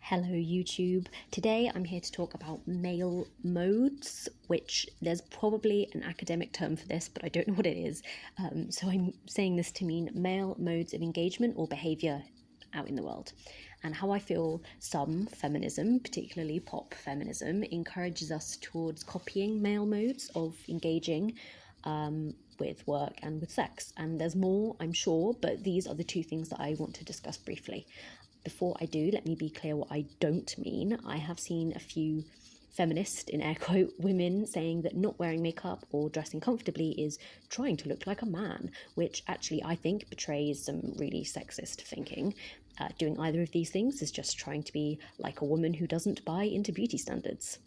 Hello YouTube. Today I'm here to talk about male modes, which there's probably an academic term for this, but I don't know what it is. So I'm saying this to mean male modes of engagement or behaviour out in the world. And how I feel some feminism, particularly pop feminism, encourages us towards copying male modes of engaging with work and with sex. And there's more, I'm sure, but these are the two things that I want to discuss briefly. Before I do, let me be clear what I don't mean. I have seen a few feminist, in air quote, women saying that not wearing makeup or dressing comfortably is trying to look like a man, which actually I think betrays some really sexist thinking. Doing either of these things is just trying to be like a woman who doesn't buy into beauty standards.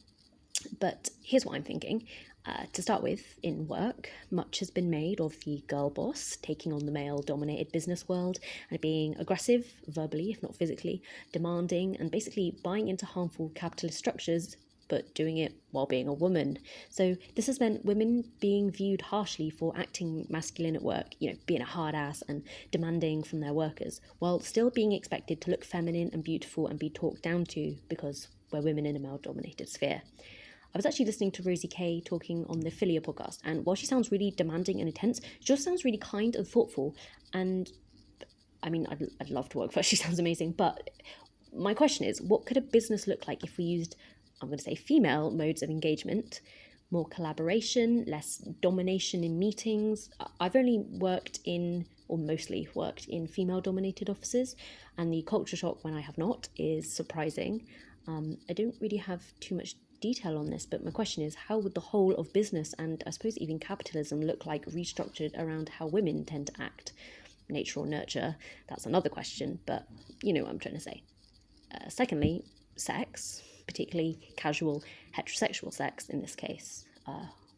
But here's what I'm thinking. To start with, in work, much has been made of the girl boss taking on the male-dominated business world and being aggressive, verbally if not physically, demanding, and basically buying into harmful capitalist structures, but doing it while being a woman. So this has meant women being viewed harshly for acting masculine at work, being a hard ass and demanding from their workers, while still being expected to look feminine and beautiful and be talked down to because we're women in a male-dominated sphere. I was actually listening to Rosie Kay talking on the Philia podcast, and while she sounds really demanding and intense, she just sounds really kind and thoughtful. And I mean, I'd love to work for her. She sounds amazing. But my question is, what could a business look like if we used, I'm going to say, female modes of engagement, more collaboration, less domination in meetings? I've only worked in, or mostly worked in, female-dominated offices, and the culture shock when I have not is surprising. I don't really have too much detail on this, but my question is, how would the whole of business and I suppose even capitalism look like restructured around how women tend to act? Nature or nurture? That's another question, but you know what I'm trying to say. Secondly, sex, particularly casual heterosexual sex in this case.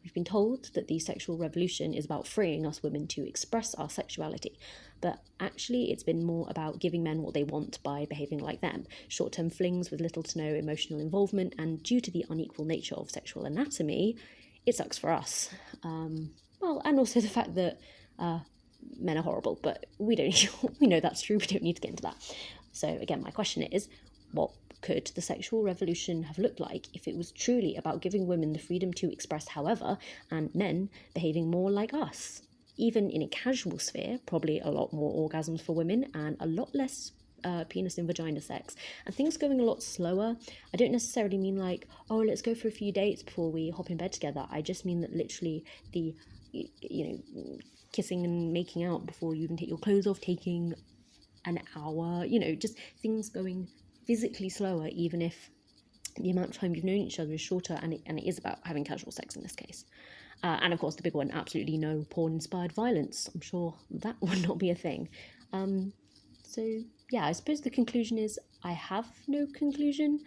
We've been told that the sexual revolution is about freeing us women to express our sexuality, but actually it's been more about giving men what they want by behaving like them. Short-term flings with little to no emotional involvement, and due to the unequal nature of sexual anatomy, it sucks for us. And also the fact that men are horrible, but we know that's true, we don't need to get into that. So again, my question is, what could the sexual revolution have looked like if it was truly about giving women the freedom to express however, and men behaving more like us? Even in a casual sphere, probably a lot more orgasms for women and a lot less penis and vagina sex, and things going a lot slower. I don't necessarily mean like, oh, let's go for a few dates before we hop in bed together. I just mean that literally the, kissing and making out before you even take your clothes off, taking an hour, just things going physically slower, even if the amount of time you've known each other is shorter, and it is about having casual sex in this case. And of course the big one, absolutely no porn-inspired violence. I'm sure that would not be a thing. So yeah, I suppose the conclusion is I have no conclusion.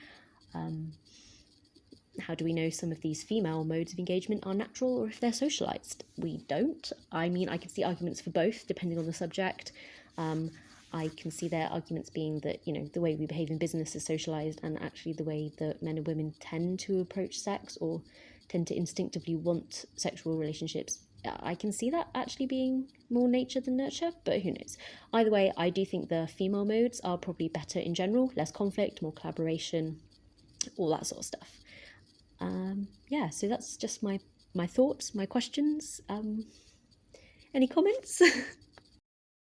How do we know some of these female modes of engagement are natural or if they're socialised? We don't. I mean, I can see arguments for both depending on the subject. I can see their arguments being that, the way we behave in business is socialised, and actually the way that men and women tend to approach sex or tend to instinctively want sexual relationships, I can see that actually being more nature than nurture, but who knows. Either way, I do think the female modes are probably better in general, less conflict, more collaboration, all that sort of stuff. So that's just my thoughts, my questions. Any comments?